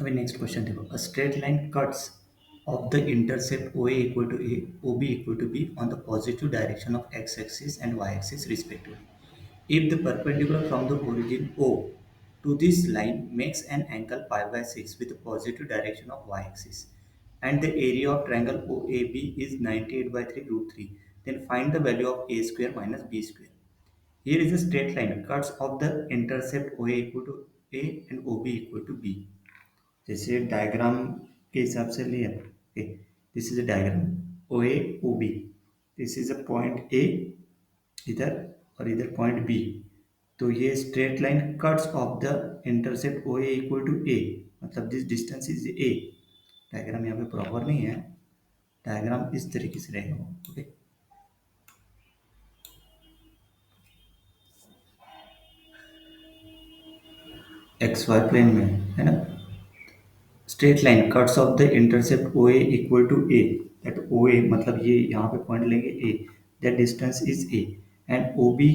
अभी next question देखो, a straight line cuts of the intercept OA equal to A, OB equal to B on the positive direction of x axis and y axis respectively. If the perpendicular from the origin O to this line makes an angle pi by 6 with the positive direction of y axis and the area of triangle OAB is 98 by 3 root 3, then find the value of A square minus B square. Here is a straight line cuts of the intercept OA equal to A and OB equal to B. जैसे diagram के हिसाब से लिया, okay, this is a diagram O A O B, this is a point A इधर और इधर point B. तो ये straight line cuts off the intercept O A equal to A, मतलब this distance is A. Diagram यहाँ पे proper नहीं है, डायग्राम इस तरीके से रहेगा, ओके। एक्स वाई प्लेन में है ना, straight line cuts off the intercept O A equal to A, that O A मतलब ये यहाँ पे पॉइंट लेंगे A, that distance is A, and O B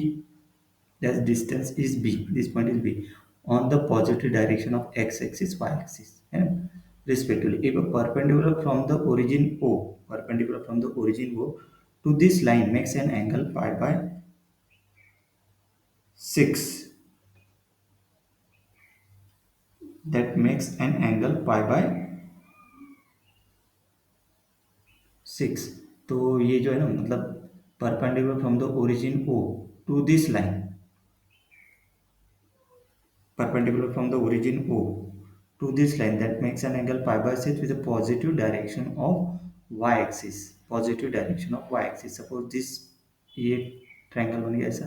that distance is B, this point is B, on the positive direction of X axis Y axis, है ना, respectively. If a perpendicular from the origin O, perpendicular from the origin O to this line makes an angle pi by 6, that makes an angle pi by 6, तो ये जो है ना, मतलब perpendicular from the origin O to this line, perpendicular from the origin O to this line, that makes an angle pi by 6 with a positive direction of y axis, positive direction of y axis. Suppose this ये triangle बन गया ऐसा,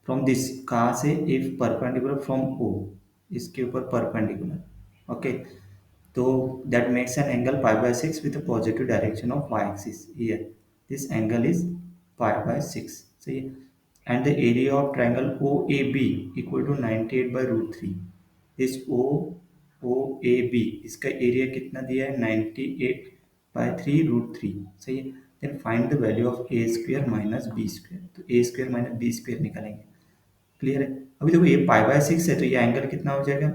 from this कहाँ से, if perpendicular from O, इसके ऊपर perpendicular, okay, तो that makes an angle pi by 6 with positive direction of Y axis, here this angle is pi by 6, सही है। And the area of triangle O A B equal to 98 by root three, this O O A B, इसका एरिया कितना दिया है, 98 by 3 root three, सही है। Then find the value of A square minus B square, तो ए square minus B square निकालेंगे, clear है। अभी देखो ये पाई बाय 6 है, तो ये एंगल कितना हो जाएगा,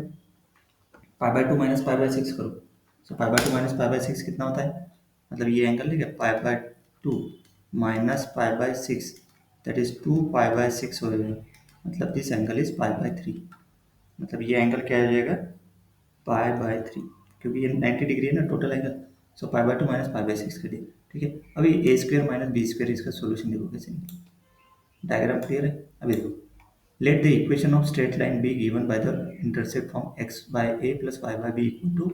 pi by 2 minus pi by 6 करो, so pi by 2 minus pi by 6 कितना होता है, मतलब ये एंगल लेगा pi by 2 minus pi by 6, that is 2 pi by 6 हो जाएगा, मतलब this angle is pi by 3, मतलब ये एंगल क्या हो जाएगा, पाई बाय 3, क्योंकि ये 90 डिग्री है ना total angle, so pi by 2 minus pi by 6 कर दिया, ठीक है। अभी ए स्क्वायर माइनस बी स्क्वायर, इसका सोल्यूशन देखो कैसे, डायग्राम क्लियर है। अभी देखो, let the equation of straight line be given by the intercept from x by a plus y by b equal to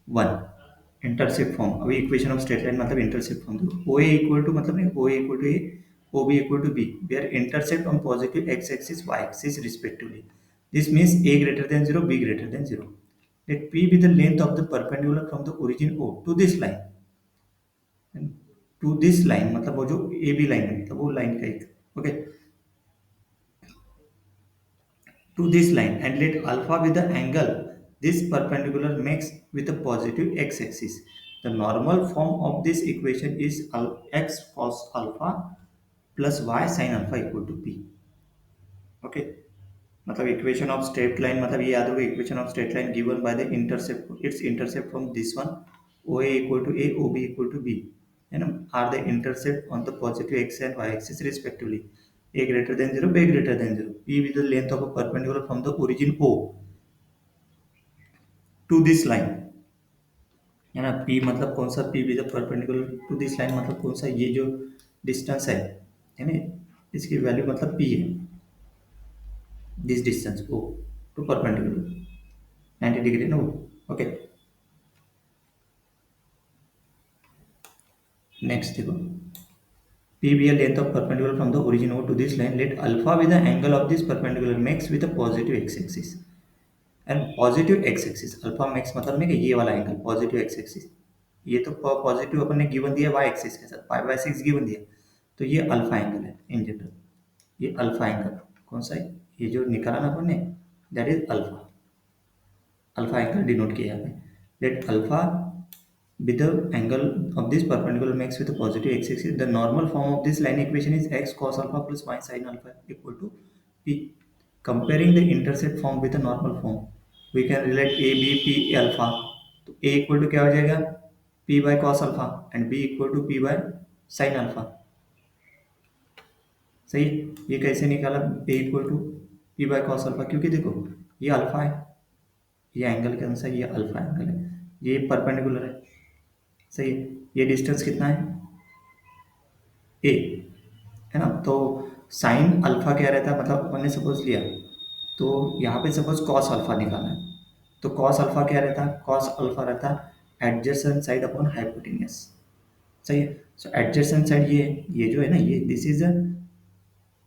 1, intercept form. अभी इक्वेशन ऑफ स्ट्रेट लाइन मतलब intercept form देखो, O A equal to मतलब नहीं, O A equal to A, O B equal to b, where intercept on positive x axis Y axis respectively, this means a greater than zero, b greater than zero, let p be the length of the perpendicular from the origin O to this line, to this line मतलब वो जो A B line है, मतलब वो line का एक, okay, to this line, and let alpha be the angle this perpendicular makes with a positive x-axis. The normal form of this equation is x cos alpha plus y sin alpha equal to p. Okay, मतलब equation of straight line, मतलब ये याद होगा, equation of straight line given by the intercept, it's intercept from this one O A equal to A, O B equal to B, है ना, are the intercept on the positive X and Y axis respectively, a greater than 0, b greater than 0, p with the length of a perpendicular from the origin o to this line, है ना, p मतलब कौन सा, p with the perpendicular to this line मतलब कौन सा, ये जो डिस्टेंस है ना, इसकी वैल्यू मतलब p है, this distance o to perpendicular 90 degree ना, ओके। नेक्स्ट देखो, p be a length of perpendicular from the origin o to this line, let alpha be the angle of this perpendicular makes with a positive x axis and positive x axis, alpha max मतलब नहीं कि ये वाला angle positive x axis, ये तो positive अपन ने given दिया Y axis के साथ, पाई बाय 6 गिवन दिया, तो ये अल्फा एंगल है इन जनरल, ये अल्फा एंगल कौन सा है, ये जो निकाला ना अपन ने, that is alpha, alpha angle denote किया है, let alpha with the angle of this perpendicular makes with a positive x axis, the normal form of this line equation is x cos alpha plus y sin alpha equal to p. Comparing the intercept form with the normal form, we can relate a b p alpha, तो a equal to क्या हो जाएगा, p by cos alpha, and b equal to p by sine alpha. सही है? ये कैसे निकाला, a equal to p by cos alpha, क्योंकि देखो ये अल्फा है, ये एंगल के अनुसार ये अल्फा एंगल है, ये परपेंडिकुलर है। सही है? ये डिस्टेंस कितना है, ए, है ना। तो साइन अल्फा क्या रहता है, मतलब अपन ने सपोज लिया, तो यहाँ पे सपोज कॉस अल्फा निकालना है, तो कॉस अल्फा क्या रहता है, कॉस अल्फा रहता है एडजेसेंट साइड अपॉन हाइपोटेन्यूस। सही है? सो एडजेसेंट साइड ये जो है ना, ये this is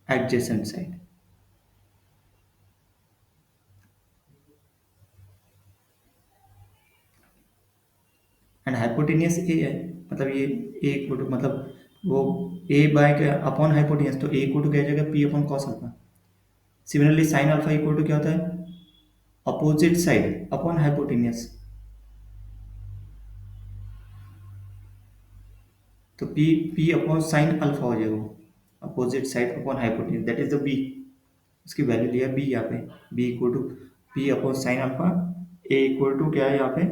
adjacent side, and hypotenuse a है, मतलब ये ए इक्वल टू, मतलब वो ए बाय के अपॉन हाइपोटेनियस, तो ए इक्वल टू क्या हो जाएगा, p upon cos alpha. Similarly sine alpha equal to क्या होता है, अपोजिट साइड अपॉन हाइपोटेनियस, तो p p upon sine alpha हो जाएगा, opposite side upon hypotenuse, that is the b. इसकी वैल्यू लिया बी यहाँ पे, B equal to P upon sine alpha, A equal to क्या है यहाँ पे,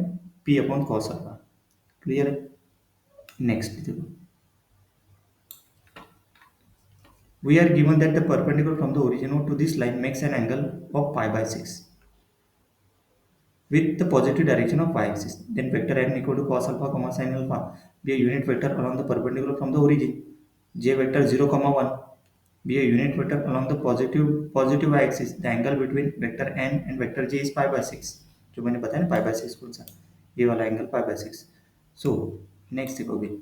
P upon cos alpha. Clear है? नेक्स्ट देखो, we are given that the perpendicular from the origin to this line makes an angle of pi by 6 with the positive direction of y-axis. Then vector n equal to cos alpha comma sin alpha be a unit vector along the perpendicular from the origin. J vector 0 comma 1 be a unit vector along the positive y-axis. The angle between vector n and vector j is pi by 6. जो मैंने बताया ना pi by 6 कौन सा, ये वाला angle pi by 6. So next देखोगे,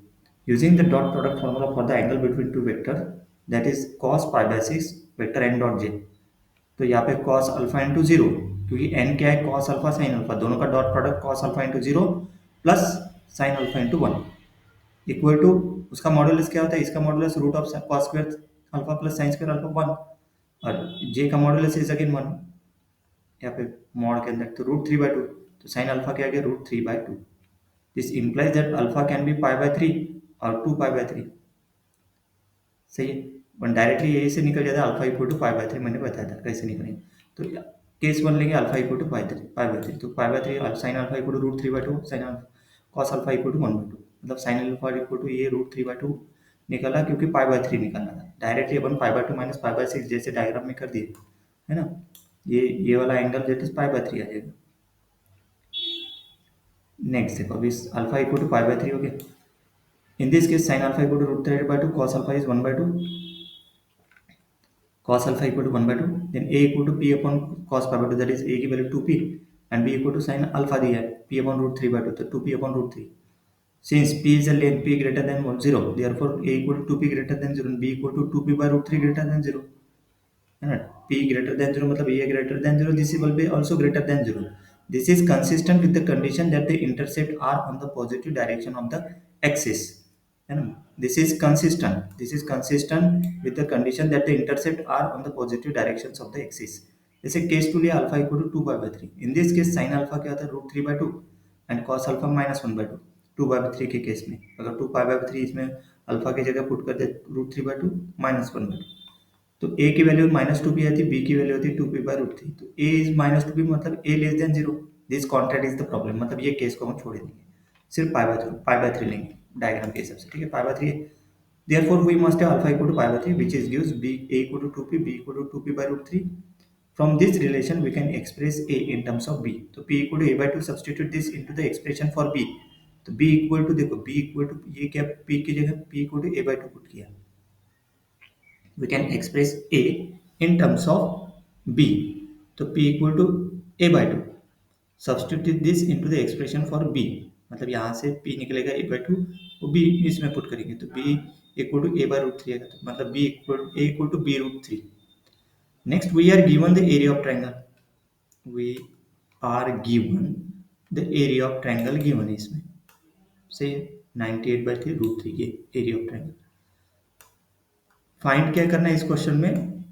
using the dot product formula for the angle between two vector, that is cos pi by 6 vector n dot j. तो यहाँ पे cos अल्फा इंटू जीरो, क्योंकि n क्या है, cos अल्फा साइन अल्फा, दोनों का dot product cos alpha into zero plus sine alpha into one equal to, उसका modulus क्या होता है, इसका modulus root of cos square alpha plus sine square alpha one, और j का मॉडुलस इज अगेन वन, यहाँ पे मॉड के अंदर, तो रूट थ्री बाई टू, तो साइन अल्फा क्या आ गया, root three by two. This implies that alpha can be pi by three और टू पाई बाय थ्री। सही है? वन डायरेक्टली यही से निकल जाता है, alpha equal to pi by three, मैंने बताया था कैसे निकलेंगे। तो केस वन लेंगे, alpha equal to pi by three, तो pi by three sine alpha equal to root three by two, sine alpha cos alpha equal to one by two, मतलब sine alpha equal to ये root three by two निकला, क्योंकि pi by three निकलना था। Directly अपन pi by two minus pi by six जैसे diagram में कर दिए, है ना। ये वाला angle that is pi by three आ जाएगा। नेक्स्ट देखो, अभी alpha equal to pi by three हो गया। In this case sine alpha equal to root three by two, cos alpha is one by two, cos alpha equal to 1 by 2, then a equal to p upon cos pi by 2, that is a की value 2p, and b equal to sin alpha दिया है p upon root 3 by 2, तो 2p upon root 3, since p is a length p greater than 1 0, therefore a equal to 2p greater than 0 and b equal to 2p by root 3 greater than 0, है ना। p greater than 0 मतलब a greater than 0, this will be also greater than 0. This is consistent with the condition that the intercept are on the positive direction of the axis, है ना। This is consistent with the condition that the intercept are on the positive directions of the axis. जैसे case two लिया, alpha equal to two by by three, in this case sine alpha क्या होता है, root three by two, and cos alpha minus one by two, two by three के case में अगर two pi by three इसमें alpha की जगह put कर दे, root three by two minus one by two, तो a की वैल्यू माइनस टू पी आती है, b की वैल्यू होती है two P by root three, तो a is minus two P मतलब a less than zero. This contract is the problem, मतलब ये केस को हम छोड़ देंगे, सिर्फ पाई बाय थ्री लेंगे डायग्राम के हिसाब से, ठीक है, pi by three. Therefore, we must have alpha equal to pi by 3, which is gives b a equal to 2p, b equal to 2p by root 3. From this relation, we can express a in terms of b. तो p equal to a by 2, substitute this into the expression for b. तो b equal to देखो b equal to ये क्या, p की जगह p equal to a by 2 put किया, we can express a in terms of b. तो p equal to a by 2, substitute this into the expression for b, मतलब यहाँ से p निकलेगा a by 2, वो b इसमें पुट करेंगे, तो b equal to A by root three आएगा, तो मतलब b equal to B root three. Next, we are given the area of triangle, we are given the area of triangle given है इसमें, सही है, 98 बाई थ्री रूट थ्री, ये area of triangle. Find क्या करना है इस क्वेश्चन में,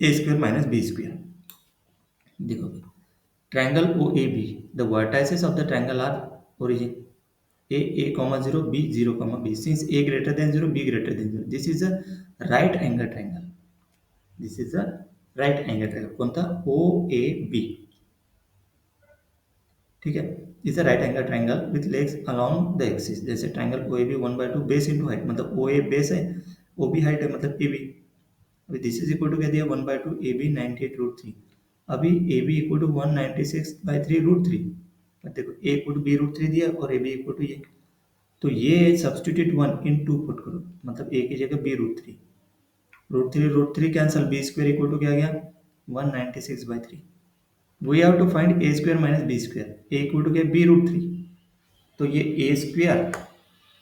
A square minus B square. देखो triangle O A B, the vertices of the triangle are origin a comma 0 b 0 comma b, since a greater than 0 b greater than 0, this is a right angle triangle, this is a right angle triangle, कौन था, o a b, ठीक है। Is a right angle triangle with legs along the axis, जैसे triangle O A B 1/2 base into height, मतलब O ए base है, O B height है, मतलब A B. अभी दिस इज इक्वल टू क्या दिया, 1/2 ए बी 98√3। अभी ए बी इक्वल टू 196/3√3। अब देखो a equal to B root three दिया और ए बी इक्वल टू ये, तो ये सब्सटीट्यूट 1 इन 2 पुट करो, मतलब ए की जगह b root three cancel, b square equal to क्या आ गया 196/3। We have to find a square minus B square, a equal to क्या बी रूट थ्री, तो ये a square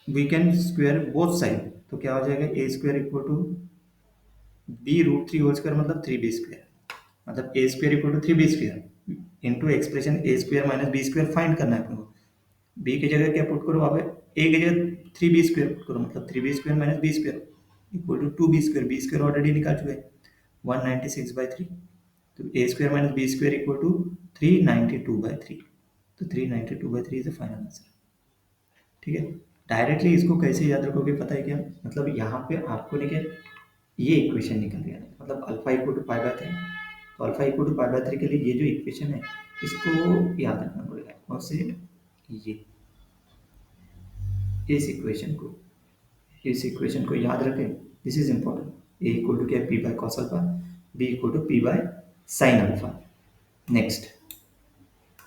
we can square both side, तो क्या हो जाएगा a square equal to B root three whole square, मतलब 3b square, मतलब a square equal to 3b square into expression a square minus B square find करना है अपने को। बी की जगह क्या पुट करो, वहाँ पे ए की जगह 3b स्क्वायर पुट करो, मतलब 3b square minus B square equal to 2b square, b square already निकाल चुके हैं 196/3, तो ए square minus B square equal to 392/3, तो 392/3 इज द फाइनल आंसर। ठीक है। डायरेक्टली इसको कैसे याद रखोगे पता है क्या, मतलब यहाँ पे आपको देखिए ये इक्वेशन निकल गया, मतलब alpha equal to pi by three, तो alpha equal to pi by three के लिए ये जो इक्वेशन है इसको याद रखना पड़ेगा, और से ये इस इक्वेशन को याद रखें, this is important. A equal to क्या, p by cos alpha, b equal to p by sine alpha. Next